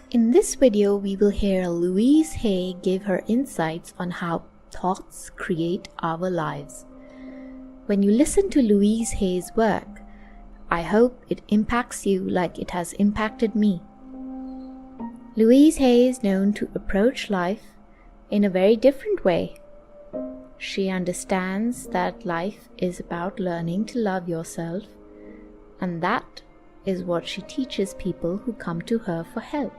In this video, we will hear Louise Hay give her insights on how thoughts create our lives. When you listen to Louise Hay's work, I hope it impacts you like it has impacted me. Louise Hay is known to approach life in a very different way. She understands that life is about learning to love yourself, and that is what she teaches people who come to her for help.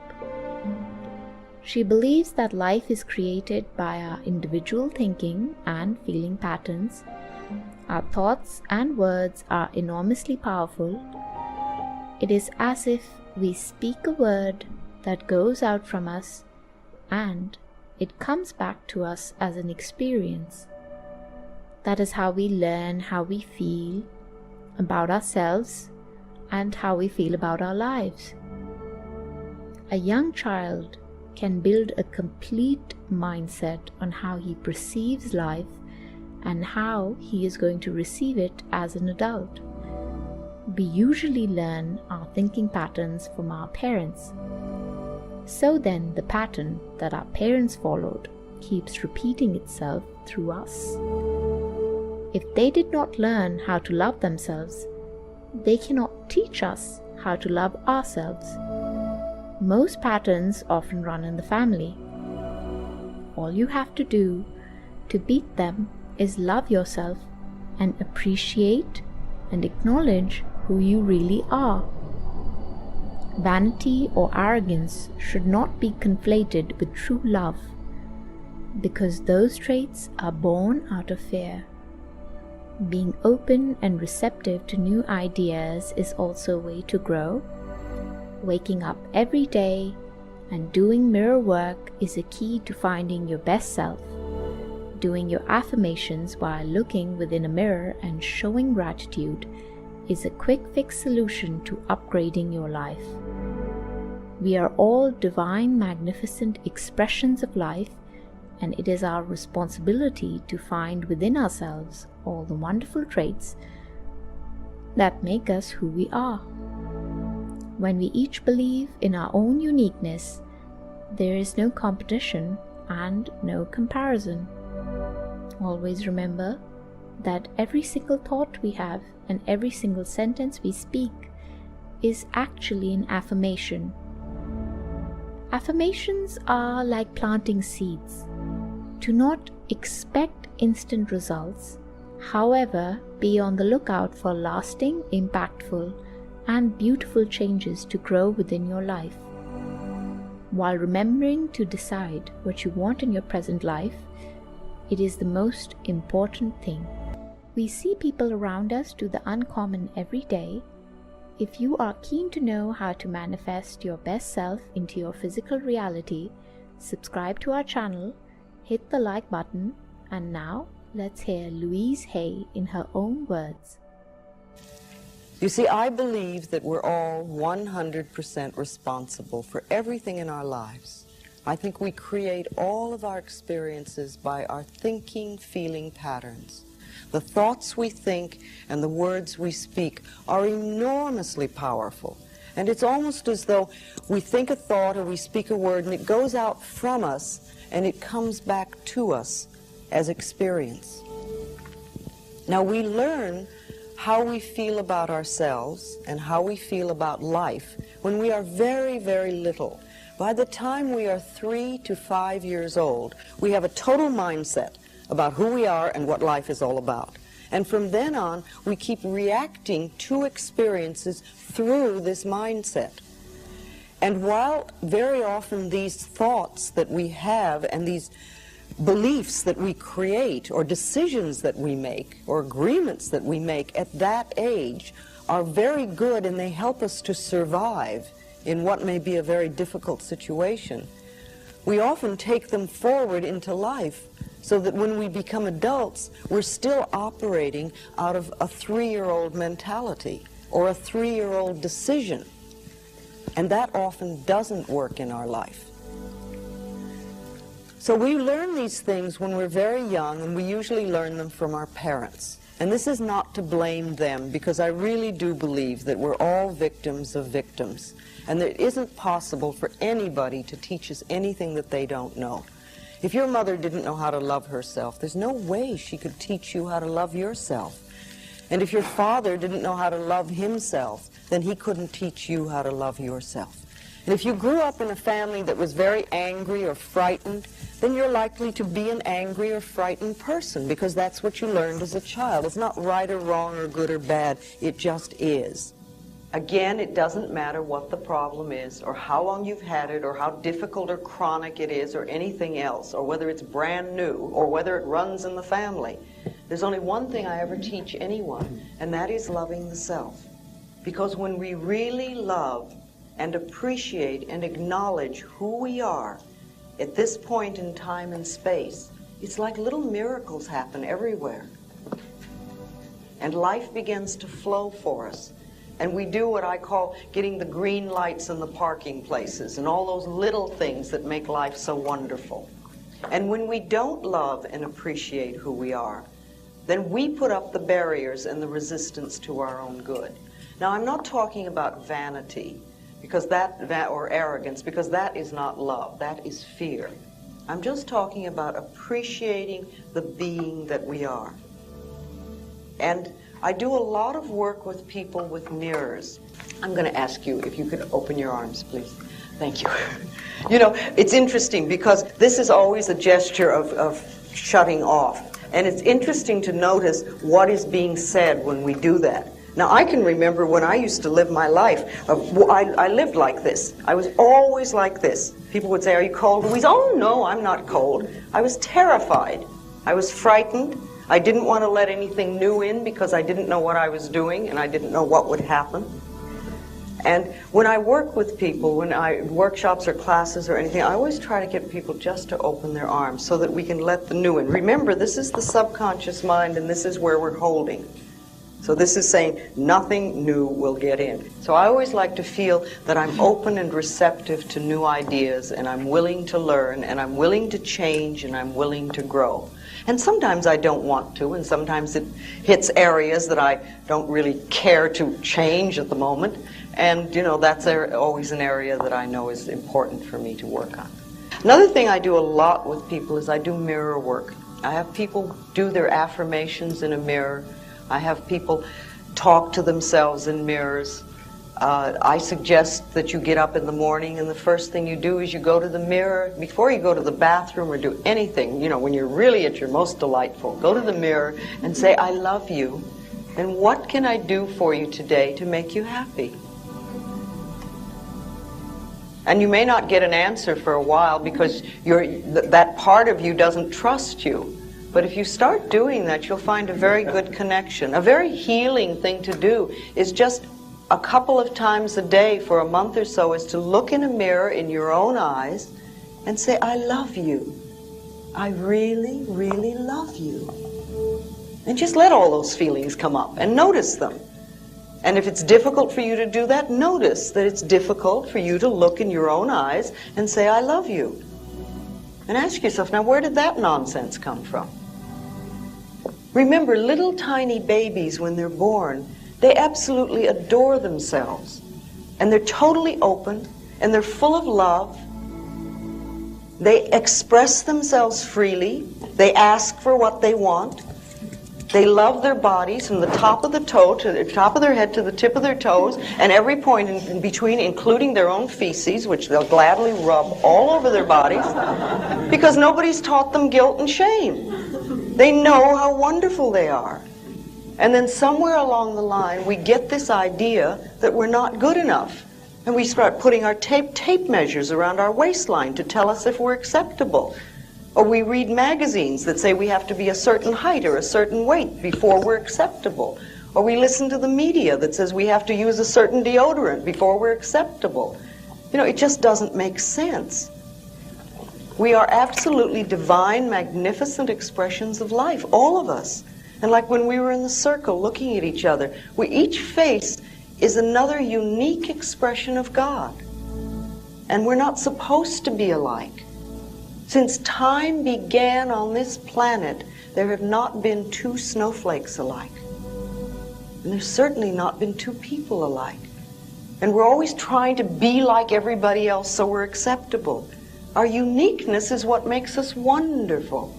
She believes that life is created by our individual thinking and feeling patterns. Our thoughts and words are enormously powerful. It is as if we speak a word that goes out from us and it comes back to us as an experience. That is how we learn how we feel about ourselves and how we feel about our lives. A young child can build a complete mindset on how he perceives life and how he is going to receive it as an adult. We usually learn our thinking patterns from our parents. So then the pattern that our parents followed keeps repeating itself through us. If they did not learn how to love themselves, they cannot teach us how to love ourselves. Most patterns often run in the family. All you have to do to beat them is love yourself and appreciate and acknowledge who you really are. Vanity or arrogance should not be conflated with true love, because those traits are born out of fear. Being open and receptive to new ideas is also a way to grow. Waking up every day and doing mirror work is a key to finding your best self. Doing your affirmations while looking within a mirror and showing gratitude is a quick fix solution to upgrading your life. We are all divine, magnificent expressions of life, and it is our responsibility to find within ourselves all the wonderful traits that make us who we are. When we each believe in our own uniqueness, there is no competition and no comparison. Always remember that every single thought we have and every single sentence we speak is actually an affirmation. Affirmations are like planting seeds. Do not expect instant results. However, be on the lookout for lasting, impactful, and beautiful changes to grow within your life. While remembering to decide what you want in your present life, it is the most important thing. We see people around us do the uncommon every day. If you are keen to know how to manifest your best self into your physical reality, subscribe to our channel, hit the like button, and now let's hear Louise Hay in her own words. You see, I believe that we're all 100% responsible for everything in our lives. I think we create all of our experiences by our thinking, feeling patterns. The thoughts we think and the words we speak are enormously powerful. And it's almost as though we think a thought or we speak a word and it goes out from us and it comes back to us as experience. Now we learn how we feel about ourselves and how we feel about life when we are very, very little. By the time we are 3 to 5 years old, we have a total mindset about who we are and what life is all about. And from then on, we keep reacting to experiences through this mindset. And while very often these thoughts that we have and these beliefs that we create or decisions that we make or agreements that we make at that age are very good and they help us to survive in what may be a very difficult situation, we often take them forward into life so that when we become adults, we're still operating out of a 3-year-old mentality or a 3-year-old decision. And that often doesn't work in our life. So we learn these things when we're very young, and we usually learn them from our parents. And this is not to blame them, because I really do believe that we're all victims of victims. And that it isn't possible for anybody to teach us anything that they don't know. If your mother didn't know how to love herself, there's no way she could teach you how to love yourself. And if your father didn't know how to love himself, then he couldn't teach you how to love yourself. And if you grew up in a family that was very angry or frightened, then you're likely to be an angry or frightened person, because that's what you learned as a child. It's not right or wrong or good or bad. It just is. Again, it doesn't matter what the problem is, or how long you've had it, or how difficult or chronic it is, or anything else, or whether it's brand new, or whether it runs in the family. There's only one thing I ever teach anyone, and that is loving the self. Because when we really love and appreciate and acknowledge who we are at this point in time and space, it's like little miracles happen everywhere. And life begins to flow for us. And we do what I call getting the green lights in the parking places and all those little things that make life so wonderful. And when we don't love and appreciate who we are, then we put up the barriers and the resistance to our own good. Now, I'm not talking about vanity because or arrogance, because that is not love, that is fear. I'm just talking about appreciating the being that we are. And I do a lot of work with people with mirrors. I'm going to ask you if you could open your arms, please. Thank you. You know, it's interesting because this is always a gesture of shutting off. And it's interesting to notice what is being said when we do that. Now, I can remember when I used to live my life, I lived like this. I was always like this. People would say, "Are you cold, Louise?" "Oh, no, I'm not cold." I was terrified. I was frightened. I didn't want to let anything new in because I didn't know what I was doing and I didn't know what would happen. And when I work with people, when I workshops or classes or anything, I always try to get people just to open their arms so that we can let the new in. Remember, this is the subconscious mind and this is where we're holding. So this is saying nothing new will get in. So I always like to feel that I'm open and receptive to new ideas, and I'm willing to learn, and I'm willing to change, and I'm willing to grow. And sometimes I don't want to, and sometimes it hits areas that I don't really care to change at the moment. And, you know, that's always an area that I know is important for me to work on. Another thing I do a lot with people is I do mirror work. I have people do their affirmations in a mirror. I have people talk to themselves in mirrors. I suggest that you get up in the morning and the first thing you do is you go to the mirror. Before you go to the bathroom or do anything, you know, when you're really at your most delightful, go to the mirror and say, "I love you, and what can I do for you today to make you happy?" And you may not get an answer for a while because that part of you doesn't trust you. But if you start doing that, you'll find a very good connection. A very healing thing to do is just a couple of times a day for a month or so is to look in a mirror in your own eyes and say, "I love you. I really, really love you." And just let all those feelings come up and notice them. And if it's difficult for you to do that, notice that it's difficult for you to look in your own eyes and say, "I love you." And ask yourself, now where did that nonsense come from? Remember, little tiny babies, when they're born, they absolutely adore themselves. And they're totally open, and they're full of love. They express themselves freely. They ask for what they want. They love their bodies from the top of the toe to the top of their head to the tip of their toes, and every point in between, including their own feces, which they'll gladly rub all over their bodies, because nobody's taught them guilt and shame. They know how wonderful they are. And then somewhere along the line, we get this idea that we're not good enough. And we start putting our tape measures around our waistline to tell us if we're acceptable. Or we read magazines that say we have to be a certain height or a certain weight before we're acceptable. Or we listen to the media that says we have to use a certain deodorant before we're acceptable. You know, it just doesn't make sense. We are absolutely divine, magnificent expressions of life, all of us. And like when we were in the circle looking at each other, each face is another unique expression of God. And we're not supposed to be alike. Since time began on this planet, there have not been two snowflakes alike. And there's certainly not been two people alike. And we're always trying to be like everybody else so we're acceptable. Our uniqueness is what makes us wonderful.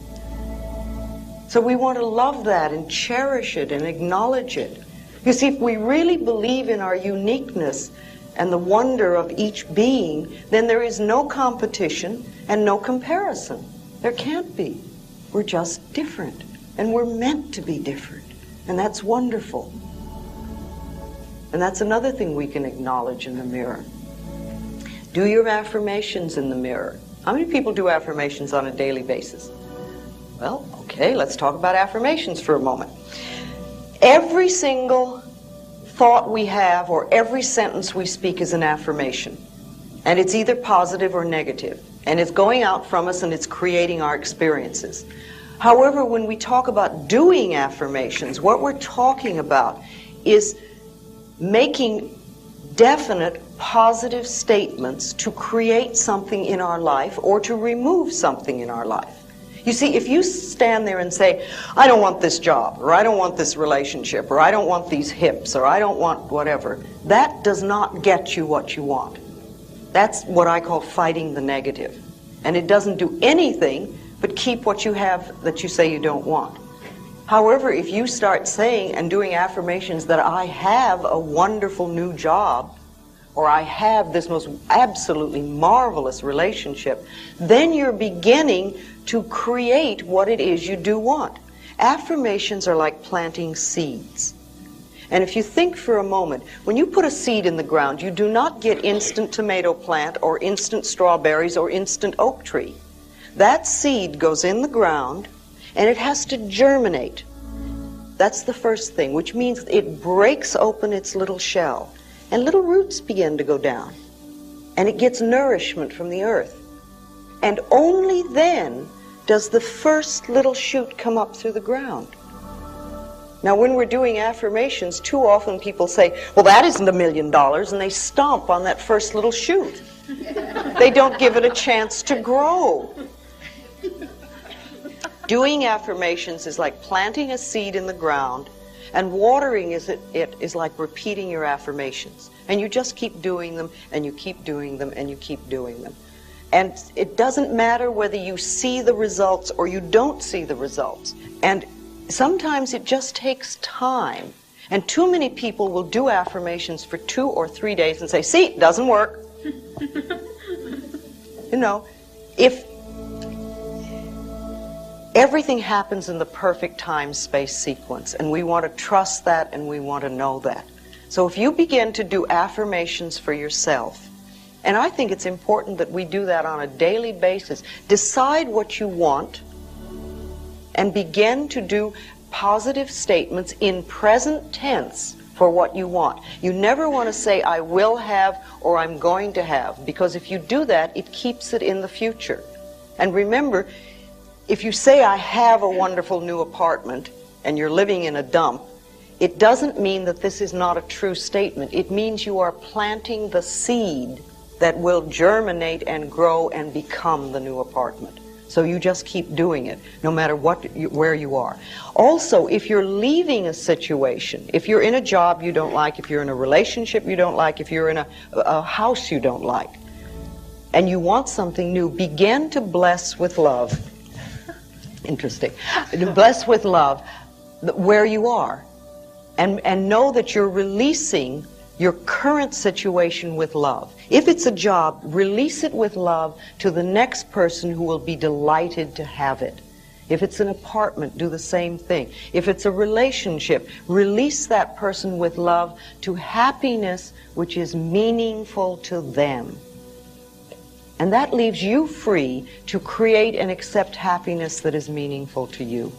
So we want to love that and cherish it and acknowledge it. You see, if we really believe in our uniqueness and the wonder of each being, then there is no competition and no comparison. There can't be. We're just different, and we're meant to be different, and that's wonderful. And that's another thing we can acknowledge in the mirror. Do your affirmations in the mirror. How many people do affirmations on a daily basis? Well, okay, let's talk about affirmations for a moment. Every single thought we have or every sentence we speak is an affirmation. And it's either positive or negative. And it's going out from us and it's creating our experiences. However, when we talk about doing affirmations, what we're talking about is making definite positive statements to create something in our life or to remove something in our life. You see, if you stand there and say, I don't want this job, or I don't want this relationship, or I don't want these hips, or I don't want whatever, that does not get you what you want. That's what I call fighting the negative. And it doesn't do anything but keep what you have that you say you don't want. However, if you start saying and doing affirmations that I have a wonderful new job, or I have this most absolutely marvelous relationship, then you're beginning to create what it is you do want. Affirmations are like planting seeds. And if you think for a moment, when you put a seed in the ground, you do not get instant tomato plant or instant strawberries or instant oak tree. That seed goes in the ground and it has to germinate. That's the first thing, which means it breaks open its little shell and little roots begin to go down. And it gets nourishment from the earth. And only then does the first little shoot come up through the ground. Now, when we're doing affirmations, too often people say, well, that isn't $1 million, and they stomp on that first little shoot. They don't give it a chance to grow. Doing affirmations is like planting a seed in the ground, and watering it is like repeating your affirmations. And you just keep doing them, and you keep doing them, and you keep doing them. And it doesn't matter whether you see the results or you don't see the results. And sometimes it just takes time. And too many people will do affirmations for 2 or 3 days and say, see, it doesn't work. You know, if everything happens in the perfect time-space sequence, and we want to trust that and we want to know that. So if you begin to do affirmations for yourself, and I think it's important that we do that on a daily basis, decide what you want and begin to do positive statements in present tense for what you want. You never want to say, I will have or I'm going to have, because if you do that, it keeps it in the future. And remember, if you say, I have a wonderful new apartment, and you're living in a dump, it doesn't mean that this is not a true statement. It means you are planting the seed that will germinate and grow and become the new apartment. So you just keep doing it, no matter where you are. Also, if you're leaving a situation, if you're in a job you don't like, if you're in a relationship you don't like, if you're in a house you don't like, and you want something new, begin to bless with love. Interesting. Bless with love where you are. And know that you're releasing your current situation with love. If it's a job, release it with love to the next person who will be delighted to have it. If it's an apartment, do the same thing. If it's a relationship, release that person with love to happiness which is meaningful to them. And that leaves you free to create and accept happiness that is meaningful to you.